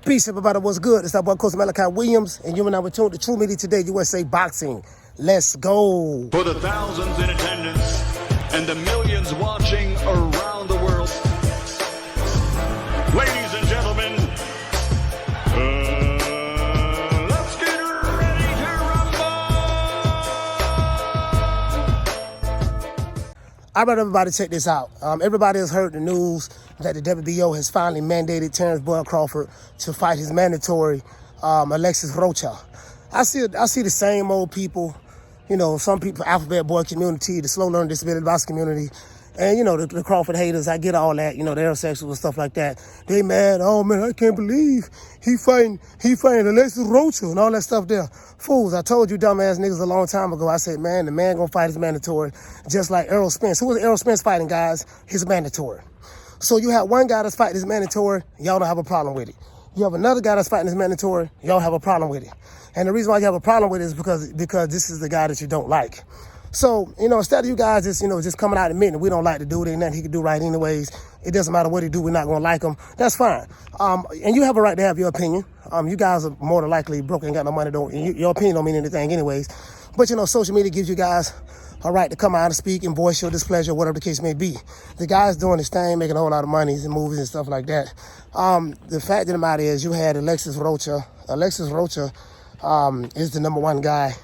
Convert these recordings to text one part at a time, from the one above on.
Peace, everybody. What's good? It's our boy, Coach Malachi Williams, and you and I were tuned to True Media Today USA Boxing. Let's go. For the thousands in attendance and the millions watching around the world, ladies and gentlemen, let's get ready to rumble. All right, everybody, check this out. Everybody has heard the news that the WBO has finally mandated Terence Crawford to fight his mandatory, Alexis Rocha. I see the same old people, you know, some people, alphabet boy community, the slow learning disability boxing community, and, you know, the Crawford haters. I get all that, you know, the heterosexual and stuff like that. They mad, oh man, I can't believe he fighting Alexis Rocha and all that stuff there. Fools, I told you dumbass niggas a long time ago. I said, man, the man gonna fight his mandatory, just like Errol Spence. Who was Errol Spence fighting, guys? His mandatory. So you have one guy that's fighting his mandatory, y'all don't have a problem with it. You have another guy that's fighting his mandatory, y'all have a problem with it. And the reason why you have a problem with it is because this is the guy that you don't like. So, you know, instead of you guys just coming out and admitting we don't like the dude, ain't nothing he can do right anyways. It doesn't matter what he do, we're not gonna like him. That's fine. And you have a right to have your opinion. You guys are more than likely broke and got no money. Your opinion don't mean anything anyways. But you know, social media gives you guys a right to come out and speak and voice your displeasure, whatever the case may be. The guy's doing his thing, making a whole lot of money and movies and stuff like that. The fact of the matter is you had Alexis Rocha. Alexis Rocha is the #1 guy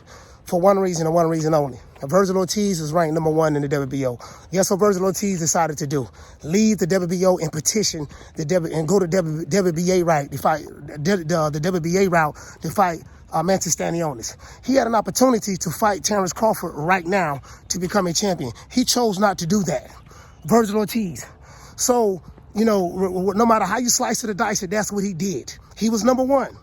for one reason and one reason only. Virgil Ortiz is ranked #1 in the WBO. Guess what Virgil Ortiz decided to do? Leave the WBO and petition and go to WBA route to fight the WBA route to fight Mandatories. He had an opportunity to fight Terence Crawford right now to become a champion. He chose not to do that. Virgil Ortiz. So, you know, no matter how you slice it or dice it, that's what he did. He was #1.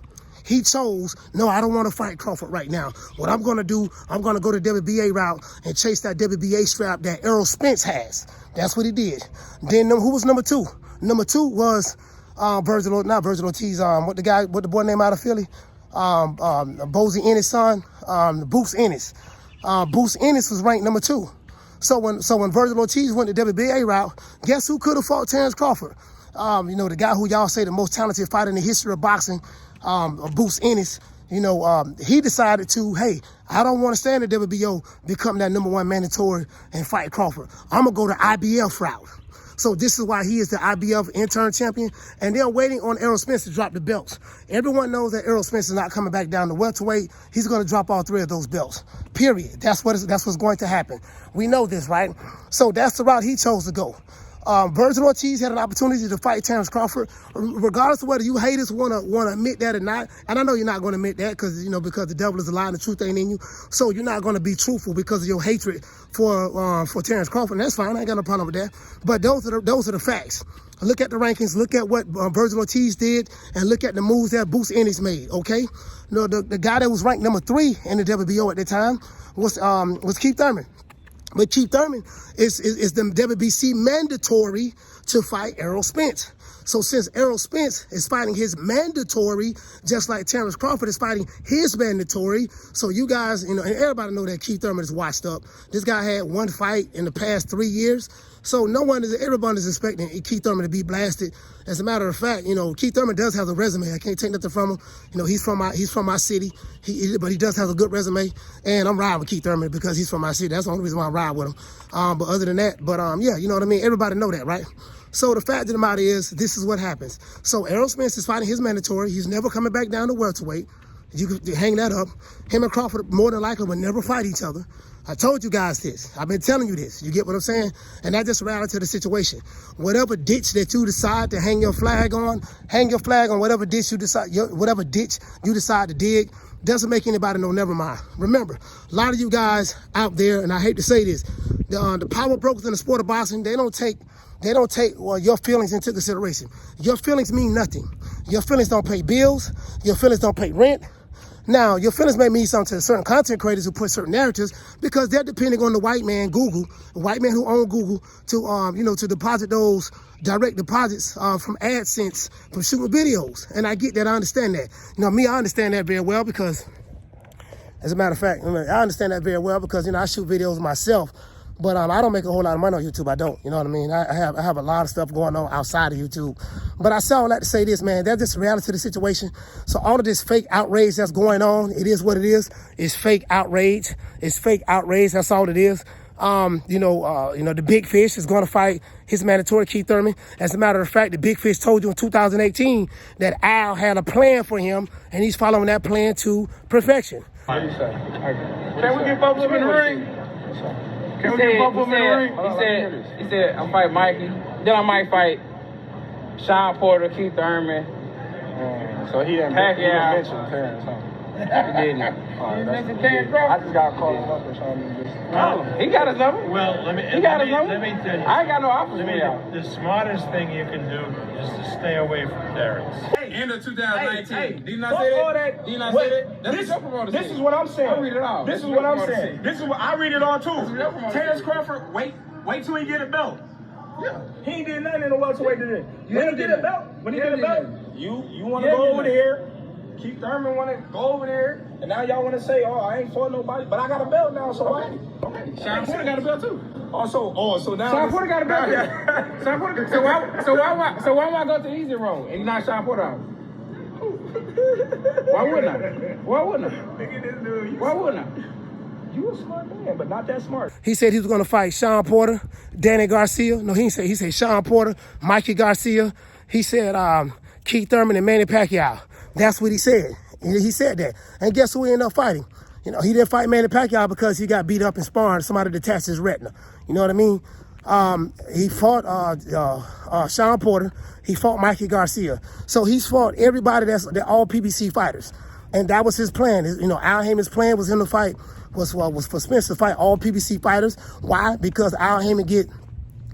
He chose, no, I don't want to fight Crawford right now. What I'm going to do, I'm going to go the WBA route and chase that WBA strap that Errol Spence has. That's what he did. Then who was #2? #2 was not Virgil Ortiz, what the boy named out of Philly? Bozy Ennis' son, Boots Ennis. Boots Ennis was ranked #2. So when Virgil Ortiz went the WBA route, guess who could have fought Terence Crawford? You know, the guy who y'all say the most talented fighter in the history of boxing, Boots Ennis. You know, he decided to, hey, I don't want to stay in the WBO, become that #1 mandatory and fight Crawford. I'm gonna go the IBF route. So this is why he is the IBF interim champion, and they're waiting on Errol Spence to drop the belts. Everyone knows that Errol Spence is not coming back down to welterweight. He's going to drop all 3 of those belts. Period. That's what's going to happen. We know this, right? So that's the route he chose to go. Virgil Ortiz had an opportunity to fight Terence Crawford, regardless of whether you haters want to admit that or not. And I know you're not going to admit that because the devil is a lie and the truth ain't in you. So you're not going to be truthful because of your hatred for Terence Crawford. And that's fine. I ain't got no problem with that. But those are the facts. Look at the rankings. Look at what Virgil Ortiz did, and look at the moves that Boots Ennis made. Okay, no, the guy that was ranked #3 in the WBO at the time was Keith Thurman. But Keith Thurman is the WBC mandatory to fight Errol Spence. So since Errol Spence is fighting his mandatory, just like Terence Crawford is fighting his mandatory, so you guys, you know, and everybody know that Keith Thurman is washed up. This guy had 1 fight in the past 3 years. So everyone is expecting Keith Thurman to be blasted. As a matter of fact, you know, Keith Thurman does have a resume. I can't take nothing from him. You know, he's from my city. But he does have a good resume. And I'm riding with Keith Thurman because he's from my city. That's the only reason why I ride with him. But other than that, yeah, you know what I mean? Everybody know that, right? So the fact of the matter is, this is what happens. So Errol Spence is fighting his mandatory. He's never coming back down to welterweight. You could hang that up. Him and Crawford more than likely will never fight each other. I told you guys this. I've been telling you this. You get what I'm saying? And that's just reality of the situation. Whatever ditch that you decide to hang your flag on whatever ditch you decide to dig. Doesn't make anybody know, never mind. Remember, a lot of you guys out there, and I hate to say this, the power brokers in the sport of boxing, they don't take your feelings into consideration. Your feelings mean nothing. Your feelings don't pay bills. Your feelings don't pay rent. Now, your feelings may mean something to certain content creators who put certain narratives because they're depending on the white man, Google, the white man who owns Google to deposit those direct deposits from AdSense, from shooting videos. And I get that, I understand that. You know, me, I understand that very well because, as a matter of fact, I understand that very well because, you know, I shoot videos myself. But I don't make a whole lot of money on YouTube. I don't. You know what I mean? I have a lot of stuff going on outside of YouTube. But I say all that to say this, man. That's just the reality of the situation. So all of this fake outrage that's going on, it is what it is. It's fake outrage. It's fake outrage. That's all it is. The big fish is going to fight his mandatory, Keith Thurman. As a matter of fact, the big fish told you in 2018 that Al had a plan for him, and he's following that plan to perfection. What do you say? Can we get both of them in the ring? Can we get both of them in the ring? He said, I'm fighting Mikey. Then I might fight Sean Porter, Keith Thurman. So he didn't mention Terence, huh? He didn't. You mentioned Terence Crawford? I just got called up or something. He got his number. Well, let me tell you. I ain't got no offers for y'all. The smartest thing you can do is to stay away from Terence. End of 2019. Did you not say that? Did you not say that? This is what I'm saying. I read it all. This is what I'm saying. This is what I read it all too. Terence Crawford, wait till he get a belt. Yeah. He ain't did nothing in the welterweight division. When he get a belt, you want to Yeah, go over there. Keith Thurman want to go over there, and now y'all want to say, "Oh, I ain't fought nobody," but I got a belt now, so Okay. Sean Porter got a belt too. So now Sean Porter got a belt too. Sean Porter. So why would I go to the easy road and not Sean Porter out? Why wouldn't I? Why wouldn't I? You a smart man, but not that smart. He said he was going to fight Sean Porter, Danny Garcia. No, he said Sean Porter, Mikey Garcia. He said Keith Thurman and Manny Pacquiao. That's what he said. He said that. And guess who he ended up fighting? He didn't fight Manny Pacquiao because he got beat up in sparring. Somebody detached his retina. You know what I mean? He fought Sean Porter. He fought Mikey Garcia. So he's fought everybody they're all PBC fighters. And that was his plan. Al Heyman's plan was him to fight, was for Spence to fight all PBC fighters. Why? Because Al Heyman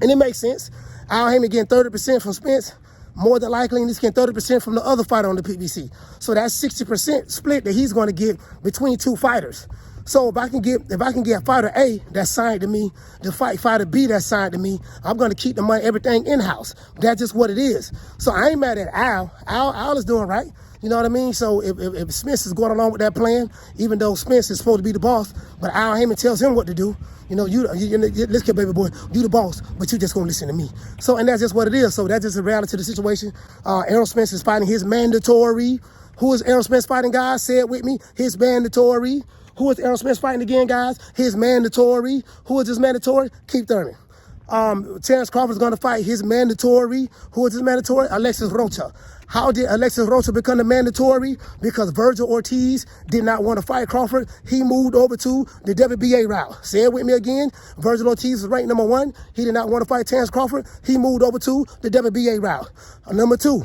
and it makes sense, Al Heyman getting 30% from Spence, more than likely, and he's getting 30% from the other fighter on the PBC. So that's 60% split that he's going to get between two fighters. So if I can get fighter A that's signed to me, to fight fighter B that's signed to me, I'm going to keep the money, everything in-house. That's just what it is. So I ain't mad at Al. Al is doing right. You know what I mean? So if Spence is going along with that plan, even though Spence is supposed to be the boss, but Al Heyman tells him what to do, let's get baby boy, you the boss, but you just gonna listen to me. So, and that's just what it is. So that's just the reality of the situation. Errol Spence is fighting his mandatory. Who is Errol Spence fighting, guys? Say it with me. His mandatory. Who is Errol Spence fighting again, guys? His mandatory. Who is his mandatory? Keith Thurman. Terence Crawford is going to fight his mandatory. Who is his mandatory? Alexis Rocha. How did Alexis Rocha become the mandatory? Because Virgil Ortiz did not want to fight Crawford. He moved over to the WBA route. Say it with me again. Virgil Ortiz is ranked number 1. He did not want to fight Terence Crawford. He moved over to the WBA route. Number 2,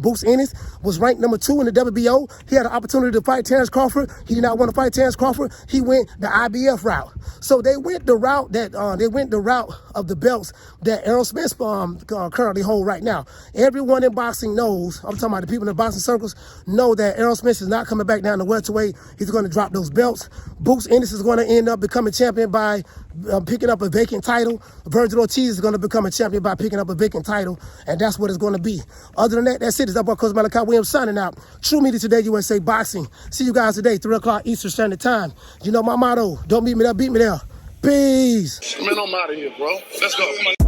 Bruce Ennis was ranked number 2 in the WBO. He had an opportunity to fight Terence Crawford. He did not want to fight Terence Crawford. He went the IBF route. So they went the route of the belts that Errol Spence currently hold right now. Everyone in boxing knows, I'm talking about the people in the boxing circles, know that Errol Spence is not coming back down to welterweight. He's going to drop those belts. Bruce Ennis is going to end up becoming champion by picking up a vacant title. Virgil Ortiz is going to become a champion by picking up a vacant title, and that's what it's going to be. Other than that, that's it. It's up by Coach Malachi Williams signing out. True Media Today USA Boxing. See you guys today, 3 o'clock Eastern Standard Time. You know my motto, don't meet me there, beat me there. Peace. Man, I'm out of here, bro. Let's go.